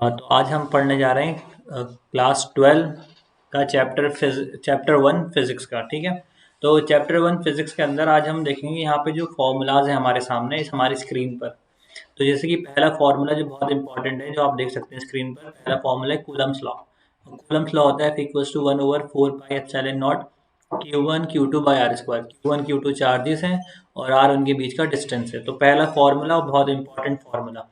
तो आज हम पढ़ने जा रहे हैं क्लास 12 का चैप्टर 1 फिजिक्स का। ठीक है, तो चैप्टर 1 फिजिक्स के अंदर आज हम देखेंगे यहाँ पे जो फॉर्मूलाज हैं हमारे सामने इस हमारी स्क्रीन पर। तो जैसे कि पहला फॉर्मूला जो बहुत इंपॉर्टेंट है, जो आप देख सकते हैं स्क्रीन पर, पहला फॉर्मूला है कूलम्स लॉ। कूलम्स लॉ होता है equals to 1/4 pi epsilon naught Q1 Q2 by R square. Q1 Q2 charges हैं और R उनके बीच का डिस्टेंस है। तो पहला फॉर्मूला बहुत इंपॉर्टेंट फॉर्मूला।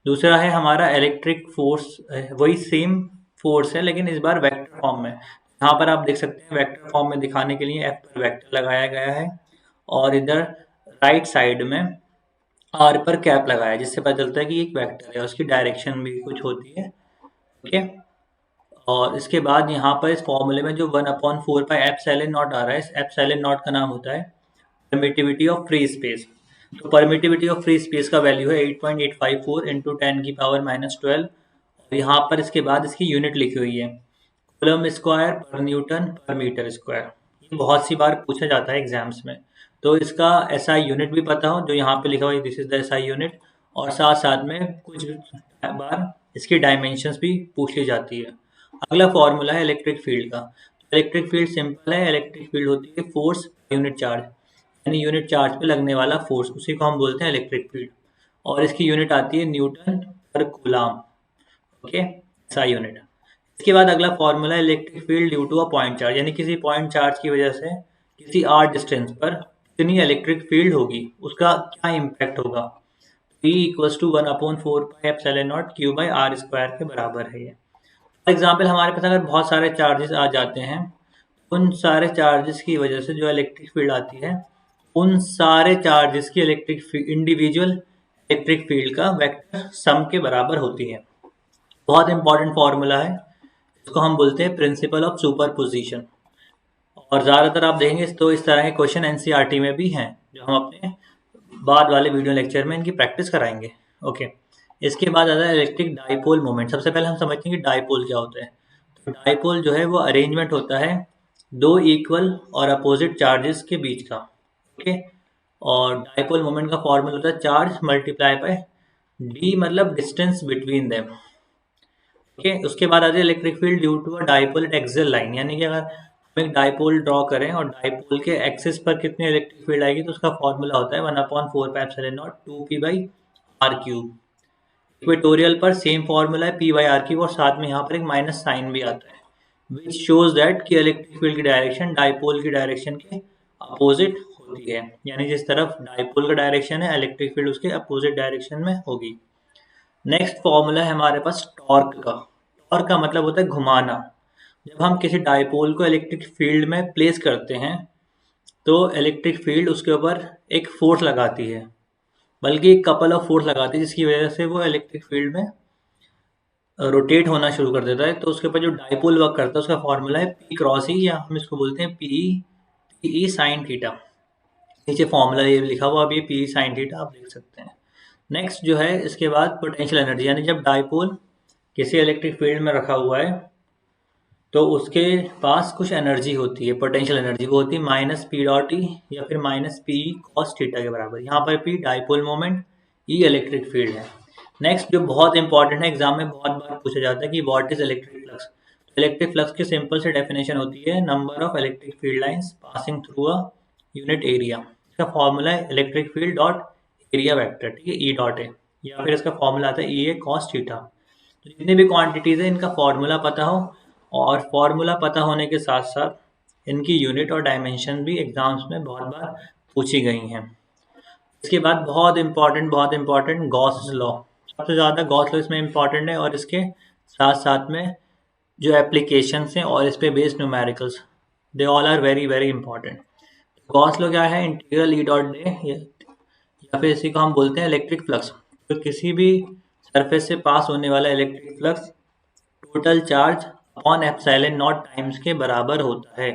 दूसरा है हमारा इलेक्ट्रिक फोर्स, वही सेम फोर्स है लेकिन इस बार वेक्टर फॉर्म में। यहाँ पर आप देख सकते हैं वेक्टर फॉर्म में दिखाने के लिए एफ पर वेक्टर लगाया गया है और इधर राइट साइड में आर पर कैप लगाया है, जिससे पता चलता है कि एक वेक्टर है, उसकी डायरेक्शन भी कुछ होती है। ओके, और इसके बाद यहाँ पर इस फॉर्मूले में जो 1/4 पाई एप्सिलॉन नॉट आ रहा है, इस एप्सिलॉन नॉट का नाम होता है परमिटिविटी ऑफ फ्री स्पेस। तो परमिटिविटी ऑफ फ्री स्पेस का वैल्यू है 8.854 इंटू 10⁻⁻12। और यहाँ पर इसके बाद इसकी यूनिट लिखी हुई है कूलम स्क्वायर पर न्यूटन पर मीटर स्क्वायर। ये बहुत सी बार पूछा जाता है एग्जाम्स में, तो इसका एसआई यूनिट भी पता हो, जो यहाँ पे लिखा हुआ है this is the SI unit. और साथ साथ में कुछ बार इसकी डायमेंशंस भी पूछ ली जाती है। अगला फॉर्मूला है इलेक्ट्रिक फील्ड का। इलेक्ट्रिक फील्ड सिंपल है, इलेक्ट्रिक फील्ड होती है फोर्स यूनिट चार्ज, यानी यूनिट चार्ज पे लगने वाला फोर्स, उसी को हम बोलते हैं इलेक्ट्रिक फील्ड। और इसकी यूनिट आती है न्यूटन पर कूलाम। ओके, ऐसा यूनिट। इसके बाद अगला फॉर्मूला है electric field due to a point charge, यानी किसी पॉइंट चार्ज की वजह से किसी आर डिस्टेंस पर कितनी इलेक्ट्रिक फील्ड होगी, उसका क्या इम्पैक्ट होगा। E equals to 1/4 pi epsilon naught Q by R square के बराबर है ये। फॉर एग्जाम्पल हमारे पास अगर बहुत सारे चार्जेस आ जाते हैं, उन सारे चार्जेस की वजह से जो इलेक्ट्रिक फील्ड आती है, उन सारे चार्जेस की इंडिविजुअल इलेक्ट्रिक फील्ड का वेक्टर सम के बराबर होती है। बहुत इंपॉर्टेंट फॉर्मूला है, इसको हम बोलते हैं प्रिंसिपल ऑफ सुपरपोजिशन। और ज़्यादातर आप देखेंगे तो इस तरह के क्वेश्चन एनसीईआरटी में भी हैं, जो हम अपने बाद वाले वीडियो लेक्चर में इनकी प्रैक्टिस कराएंगे। ओके, इसके बाद आता है इलेक्ट्रिक डाइपोल मोमेंट। सबसे पहले हम समझते हैं कि डाइपोल क्या होता है। तो डाइपोल जो है वो अरेंजमेंट होता है दो इक्वल और अपोजिट चार्जेस के बीच का। ओके, और डाइपोल मोमेंट का फॉर्मूला होता है चार्ज मल्टीप्लाई बाय डी, मतलब डिस्टेंस बिटवीन देम। ओके, उसके बाद आती है electric field due to a dipole at axial line, यानी कि अगर हम एक डाइपोल ड्रॉ करें और डाइपोल के एक्सिस पर कितनी इलेक्ट्रिक फील्ड आएगी, तो उसका फॉर्मूला होता है 1/4 pi epsilon not 2p/r cube. Equatorial पर सेम फॉर्मूला है p/r क्यूब, और साथ में यहाँ पर एक माइनस साइन भी आता है, विच शोज दैट कि इलेक्ट्रिक फील्ड की डायरेक्शन डाइपोल की डायरेक्शन के अपोजिट होती है, यानी जिस तरफ डाइपोल का डायरेक्शन है इलेक्ट्रिक फील्ड उसके अपोजिट डायरेक्शन में होगी। नेक्स्ट फॉर्मूला है हमारे पास टॉर्क का। टॉर्क का मतलब होता है घुमाना। जब हम किसी डाइपोल को इलेक्ट्रिक फील्ड में प्लेस करते हैं, तो इलेक्ट्रिक फील्ड उसके ऊपर एक फोर्स लगाती है, बल्कि एक कपल ऑफ फोर्स लगाती है, जिसकी वजह से वो इलेक्ट्रिक फील्ड में रोटेट होना शुरू कर देता है। तो उसके ऊपर जो डाइपोल वर्क करता है उसका फॉर्मूला है पी क्रॉस ई, या हम इसको बोलते हैं पी साइन थीटा। नीचे फॉर्मूला ये लिखा हुआ, अब ये पी साइन थीटा आप देख सकते हैं। नेक्स्ट जो है इसके बाद पोटेंशियल एनर्जी, यानी जब डाइपोल किसी इलेक्ट्रिक फील्ड में रखा हुआ है तो उसके पास कुछ एनर्जी होती है, पोटेंशियल एनर्जी, वो होती है -p.E या फिर -p cos थीटा के बराबर। यहाँ पर p dipole moment, E electric field है। नेक्स्ट जो बहुत इंपॉर्टेंट है, एग्जाम में बहुत बार पूछा जाता है कि what is electric flux. Electric flux की सिंपल से डेफिनेशन होती है number of electric field lines passing through a unit area. इसका फॉर्मूला है electric field dot area vector, ठीक है, ई डॉट है, या फिर इसका फॉर्मूला आता है ई ए कॉस थीटा। तो जितनी भी क्वांटिटीज़ है इनका फॉर्मूला पता हो, और फॉर्मूला पता होने के साथ साथ इनकी यूनिट और डायमेंशन भी एग्जाम्स में बहुत बार पूछी गई हैं। इसके बाद बहुत इंपॉर्टेंट गॉस लॉ। सबसे ज़्यादा गॉस लॉ इसमें इंपॉर्टेंट है, और इसके साथ साथ में जो एप्लीकेशंस हैं और इस पे based numericals, they all are very very important. Gauss law क्या है, इंटीग्रल ई डॉट डे, या फिर इसी को हम बोलते हैं इलेक्ट्रिक फ्लक्स। तो किसी भी सरफेस से पास होने वाला electric flux total charge upon epsilon naught times के बराबर होता है।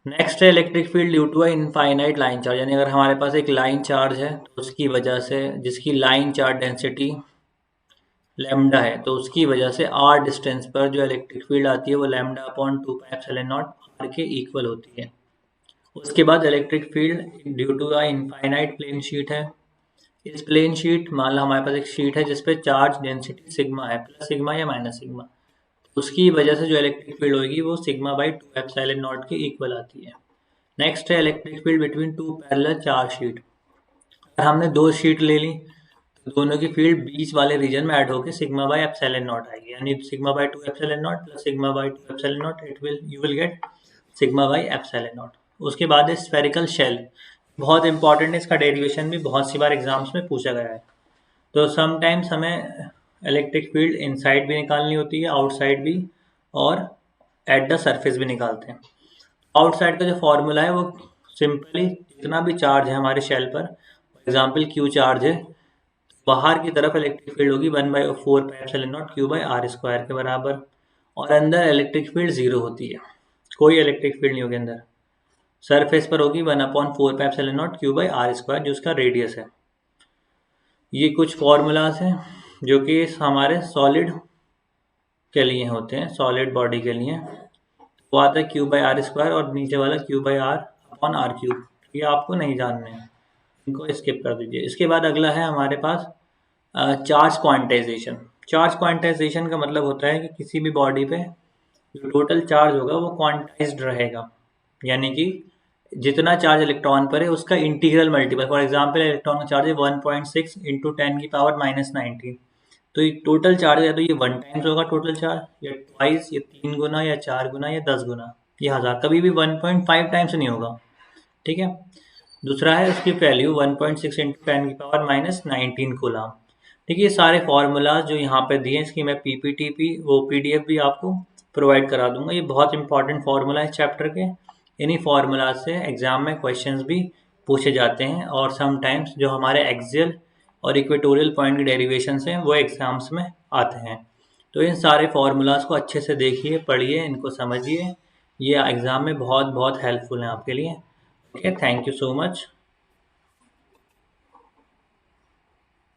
नेक्स्ट है electric field due to a infinite line charge, यानी अगर हमारे पास एक लाइन चार्ज है तो उसकी वजह से, जिसकी लाइन चार्ज डेंसिटी लैम्डा है, तो उसकी वजह से आर डिस्टेंस पर जो इलेक्ट्रिक फील्ड आती है वो लैम्डा अपॉन 2π/0 आर के इक्वल होती है। उसके बाद electric field due to a infinite plane sheet है। इस प्लेन शीट, मान लो हमारे पास एक शीट है जिसपे चार्ज डेंसिटी सिग्मा है, प्लस सिग्मा या माइनस सिग्मा, उसकी वजह से जो इलेक्ट्रिक फील्ड होगी वो सिग्मा बाई 2 एप्सिलॉन नॉट के इक्वल आती है। नेक्स्ट है electric field between two parallel charge sheet. अगर हमने दो शीट ले ली तो दोनों की फील्ड बीच वाले रीजन में ऐड होकर सिग्मा बाई एप्सिलॉन नॉट आएगी, यानी sigma by 2 epsilon not plus sigma by 2 epsilon not, you will get sigma by epsilon not. उसके बाद है स्फेरिकल शेल, बहुत इंपॉर्टेंट है, इसका डेरिवेशन भी बहुत सी बार एग्जाम्स में पूछा गया है। तो समटाइम्स हमें इलेक्ट्रिक फील्ड इनसाइड भी निकालनी होती है, आउटसाइड भी, और एट द सरफेस भी निकालते हैं। आउटसाइड का जो फॉर्मूला है वो सिंपली जितना भी चार्ज है हमारे शेल पर, फॉर एग्जाम्पल क्यू चार्ज है, बाहर की तरफ इलेक्ट्रिक फील्ड होगी 1/4πε0 क्यू बाई आर स्क्वायर के बराबर, और अंदर इलेक्ट्रिक फील्ड जीरो होती है, कोई इलेक्ट्रिक फील्ड नहीं होगी अंदर। सरफेस पर होगी 1/4πε0 क्यू बाई आर स्क्वायर जो उसका रेडियस है। ये कुछ फॉर्मूलाज हैं जो कि हमारे सॉलिड के लिए होते हैं, सॉलिड बॉडी के लिए। वो आता है क्यू बाई आर स्क्वायर और नीचे वाला Q by R upon R cube, ये आपको नहीं जानने हैं, इनको स्किप कर दीजिए। इसके बाद अगला है हमारे पास चार्ज क्वांटाइजेशन। चार्ज क्वांटाइजेशन का मतलब होता है कि किसी भी बॉडी पे जो टोटल चार्ज होगा वो क्वांटाइज्ड रहेगा, यानी कि जितना चार्ज इलेक्ट्रॉन पर है उसका integral multiple. For example electron का चार्ज है 1.6 इंटू 10⁻⁻⁹। तो ये टोटल चार्ज है, तो ये 1 टाइम्स होगा टोटल चार्ज, या ट्वाइस, या 3 गुना, या 4 गुना, या 10 गुना, या 1000, कभी भी 1.5 टाइम्स नहीं होगा। ठीक है। दूसरा है उसकी वैल्यू 1.6 इंटू 10⁻⁻⁹ कूलम। ठीक है, ये सारे फार्मूलाज जो यहाँ पे दिए इसकी मैं वो PDF भी आपको प्रोवाइड करा दूंगा। ये बहुत इंपॉर्टेंट फार्मूला है चैप्टर के, इन्हीं फार्मूलाज से एग्जाम में क्वेश्चंस भी पूछे जाते हैं, और समटाइम्स जो हमारे एक्सियल और इक्वेटोरियल पॉइंट के डेरिवेशंस हैं वो एग्जाम्स में आते हैं। तो इन सारे फार्मूलाज को अच्छे से देखिए, पढ़िए, इनको समझिए, ये एग्ज़ाम में बहुत बहुत हेल्पफुल हैं आपके लिए। Okay, thank you so much.